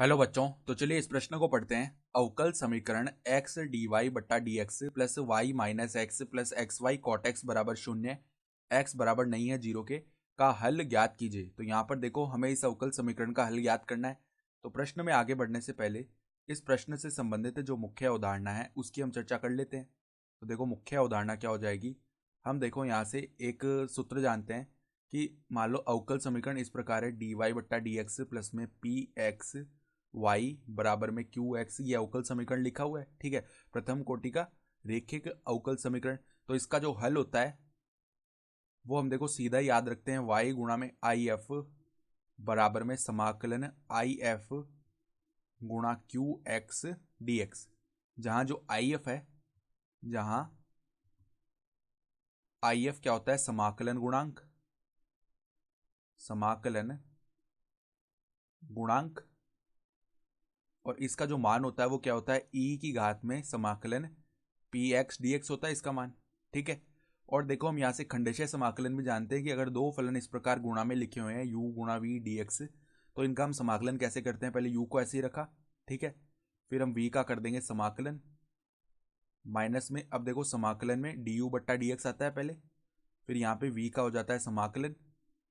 Hello बच्चों। तो चलिए इस प्रश्न को पढ़ते हैं। अवकल समीकरण एक्स डी वाई बट्टा d x plus y minus x plus x y cot x बराबर शून्य, एक्स बराबर नहीं है जीरो के, का हल ज्ञात कीजिए। तो यहाँ पर देखो हमें इस अवकल समीकरण का हल ज्ञात करना है। तो प्रश्न में आगे बढ़ने से पहले इस प्रश्न से संबंधित जो मुख्य अवधारणा है उसकी हम चर्चा कर लेते हैं। तो देखो मुख्य अवधारणा क्या हो जाएगी। हम देखो यहाँ से एक सूत्र जानते हैं कि मान लो अवकल समीकरण इस प्रकार है, डी वाई बट्टा डी एक्स प्लस में पी एक्स वाई बराबर में क्यू एक्स, ये अवकल समीकरण लिखा हुआ है। ठीक है, प्रथम कोटि का रेखिक अवकल समीकरण। तो इसका जो हल होता है वो हम देखो सीधा याद रखते हैं, वाई गुणा में आई एफ बराबर में समाकलन आई एफ गुणा क्यू एक्स डी एक्स। जहां जो आई एफ है, जहां आई एफ क्या होता है, समाकलन गुणांक, समाकलन गुणांक, और इसका जो मान होता है वो क्या होता है, ई की घात में समाकलन पी एक्स डी एक्स होता है इसका मान। ठीक है, और देखो हम यहाँ से खंडेशह समाकलन भी जानते हैं कि अगर दो फलन इस प्रकार गुणा में लिखे हुए हैं u गुणा वी डी एक्स, तो इनका हम समाकलन कैसे करते हैं, पहले u को ऐसे ही रखा। ठीक है, फिर हम v का कर देंगे समाकलन माइनस में, अब देखो समाकलन में डी यू बट्टा डी एक्स आता है पहले, फिर यहाँ पे v का हो जाता है समाकलन,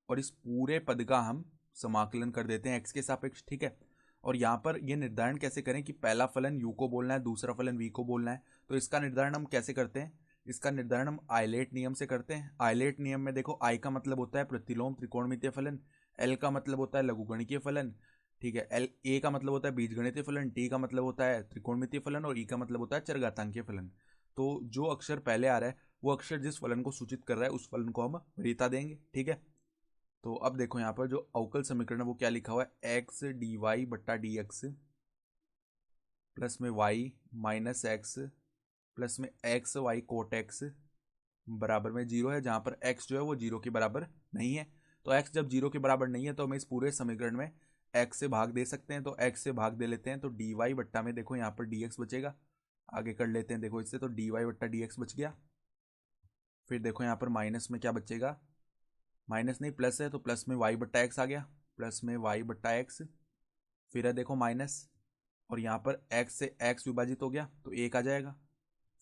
और इस पूरे पद का हम समाकलन कर देते हैं x के सापेक्ष। ठीक है, और यहाँ पर ये निर्धारण कैसे करें कि पहला फलन u को बोलना है, दूसरा फलन v को बोलना है। तो इसका निर्धारण हम कैसे करते हैं, इसका निर्धारण हम आइलेट नियम से करते हैं। आइलेट नियम में देखो आई का मतलब होता है प्रतिलोम त्रिकोणमितीय फलन, एल का मतलब होता है लघुगणकीय फलन, ठीक है, एल ए का मतलब होता है बीजगणितीय फलन, टी का मतलब होता है त्रिकोणमितीय फलन, और ई का मतलब होता है चरघातांकीय फलन। तो जो अक्षर पहले आ रहा है वो अक्षर जिस फलन को सूचित कर रहा है उस फलन को हम वरीयता देंगे। ठीक है, तो अब देखो यहाँ पर जो अवकल समीकरण है वो क्या लिखा हुआ है, एक्स डी वाई बट्टा डी एक्स प्लस में वाई माइनस एक्स प्लस में एक्स वाई कोट एक्स बराबर में जीरो है, जहां पर एक्स जो है वो जीरो के बराबर नहीं है। तो एक्स जब जीरो के बराबर नहीं है तो हमें इस पूरे समीकरण में एक्स से भाग दे सकते हैं। तो एक्स से भाग दे लेते हैं, तो डी वाई बट्टा में देखो यहाँ पर डी एक्स बचेगा। आगे कर लेते हैं देखो इससे, तो डी वाई बट्टा डी एक्स बच गया। फिर देखो यहाँ पर माइनस में क्या बचेगा, माइनस नहीं प्लस है, तो प्लस में वाई बट्टा एक्स आ गया, प्लस में वाई बट्टा एक्स, फिर है देखो माइनस, और यहाँ पर एक्स से एक्स विभाजित हो गया तो एक आ जाएगा।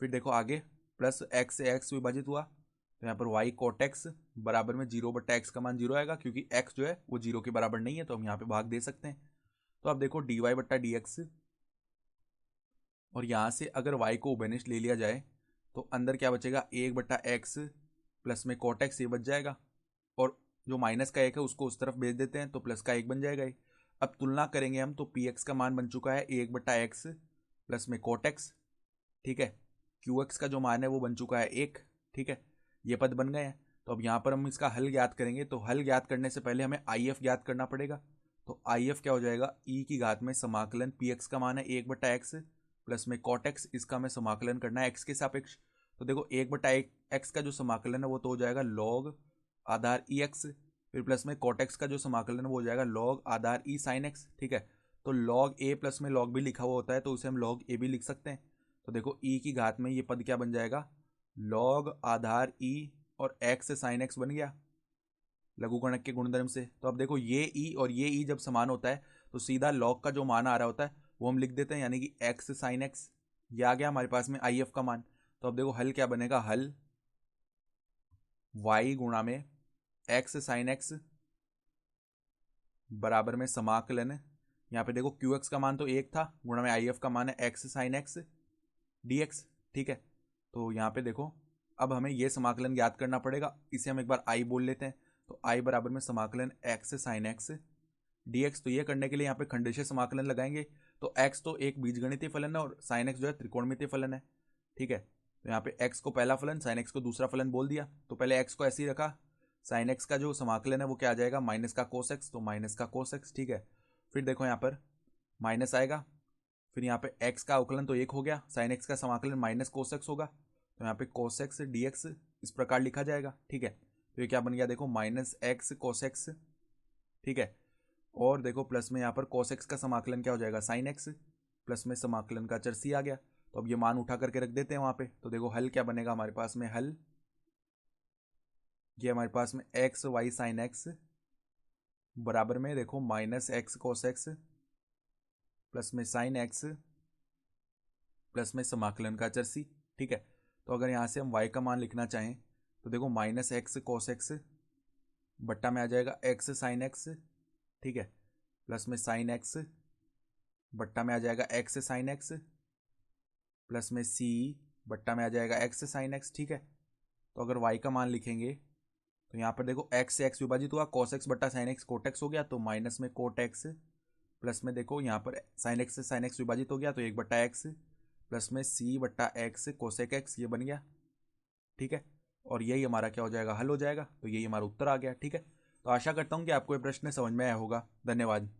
फिर देखो आगे प्लस एक्स से एक्स विभाजित हुआ, तो यहाँ पर वाई कोट एक्स बराबर में जीरो बट्टा एक्स का मान जीरो आएगा, क्योंकि एक्स जो है वो जीरो के बराबर नहीं है, तो हम यहाँ पे भाग दे सकते हैं। तो अब देखो डी वाई बट्टा डी एक्स, और यहाँ से अगर वाई को उभयनिष्ठ ले लिया जाए तो अंदर क्या बचेगा, एक बट्टा एक्स प्लस में कोट एक्स, ये बच जाएगा, और जो माइनस का एक है उसको उस तरफ भेज देते हैं तो प्लस का एक बन जाएगा ये। अब तुलना करेंगे हम, तो पी एक्स का मान बन चुका है एक बट्टा एक्स प्लस में कोट एक्स। ठीक है, क्यू एक्स का जो मान है वो बन चुका है एक। ठीक है, ये पद बन गए हैं। तो अब यहाँ पर हम इसका हल ज्ञात करेंगे, तो हल ज्ञात करने से पहले हमें आई एफ ज्ञात करना पड़ेगा। तो आई एफ क्या हो जाएगा, ई की घात में समाकलन पी एक्स का मान है एक बट्टा एक्स प्लस में कॉट एक्स, इसका हमें समाकलन करना है एक्स के सापेक्ष। तो देखो एक बट्टा एक्स का जो समाकलन है वो तो हो जाएगा लॉग आधार ई एक्स, फिर प्लस में कॉट एक्स का जो समाकलन है वो हो जाएगा लॉग आधार ई साइन एक्स। ठीक है, तो लॉग ए प्लस में लॉग भी लिखा हुआ होता है तो उसे हम लॉग ए भी लिख सकते हैं। तो देखो ई की घात में ये पद क्या बन जाएगा, लॉग आधार ई और एक्स साइन एक्स बन गया लघुगणक के गुणधर्म से। तो अब देखो ये ई और ये ई जब समान होता है तो सीधा लॉग का जो मान आ रहा होता है वो हम लिख देते हैं, यानी कि एक्स साइन एक्स, ये आ गया हमारे पास में आई एफ का मान। तो अब देखो हल क्या बनेगा, हल वाई गुणा में एक्स साइन एक्स बराबर में समाकलन, यहाँ पे देखो क्यू एक्स का मान तो एक था, गुणा में आई एफ का मान है x sine x D x. ठीक है, तो यहाँ पे देखो अब हमें ये समाकलन ज्ञात करना पड़ेगा, इसे हम एक बार आई बोल लेते हैं। तो आई बराबर में समाकलन x sine x D x. तो ये करने के लिए यहाँ पे खंडेशह समाकलन लगाएंगे। तो एक्स तो एक बीजगणितीय फलन है और साइन एक्स जो है त्रिकोणमितीय फलन है। ठीक है, तो यहाँ पे एक्स को पहला फलन, साइन एक्स को दूसरा फलन बोल दिया। तो पहले एक्स को ऐसे ही रखा, साइन एक्स का जो समाकलन है वो क्या आ जाएगा, माइनस का कोस एक्स, तो माइनस का कोस एक्स। ठीक है, फिर देखो यहाँ पर माइनस आएगा, फिर यहाँ पे एक्स का अवकलन तो एक हो गया, साइन एक्स का समाकलन माइनस कोस एक्स होगा, तो यहाँ पे कोस एक्स डी एक्स इस प्रकार लिखा जाएगा। ठीक है, तो ये क्या बन गया देखो, माइनस एक्स कोस एक्स। ठीक है, और देखो प्लस में यहाँ पर कोस एक्स का समाकलन क्या हो जाएगा, साइन एक्स, प्लस में समाकलन का चर सी आ गया। तो अब ये मान उठा करके रख देते हैं वहाँ पे। तो देखो हल क्या बनेगा हमारे पास में, हल ये हमारे पास में एक्स वाई साइन एक्स बराबर में देखो minus x cos x plus में साइन एक्स प्लस में समाकलन का अचर सी। ठीक है, तो अगर यहाँ से हम y का मान लिखना चाहें तो देखो माइनस एक्स कोस एक्स बट्टा में आ जाएगा एक्स साइन एक्स। ठीक है, प्लस में साइन एक्स बट्टा में आ जाएगा एक्स साइन एक्स प्लस में सी बट्टा में आ जाएगा एक्स साइन एक्स। ठीक है, तो अगर y का मान लिखेंगे तो यहाँ पर देखो x से x विभाजित हुआ, cos x बट्टा साइन एक्स कोट एक्स हो गया, तो माइनस में कोट एक्स प्लस में देखो यहाँ पर साइन एक्स से साइन एक्स विभाजित हो गया तो 1/x प्लस में c बट्टा एक्स कोसेक एक्स, ये बन गया। ठीक है, और यही हमारा क्या हो जाएगा, हल हो जाएगा। तो यही हमारा उत्तर आ गया। ठीक है, तो आशा करता हूँ कि आपको ये प्रश्न समझ में आया होगा। धन्यवाद।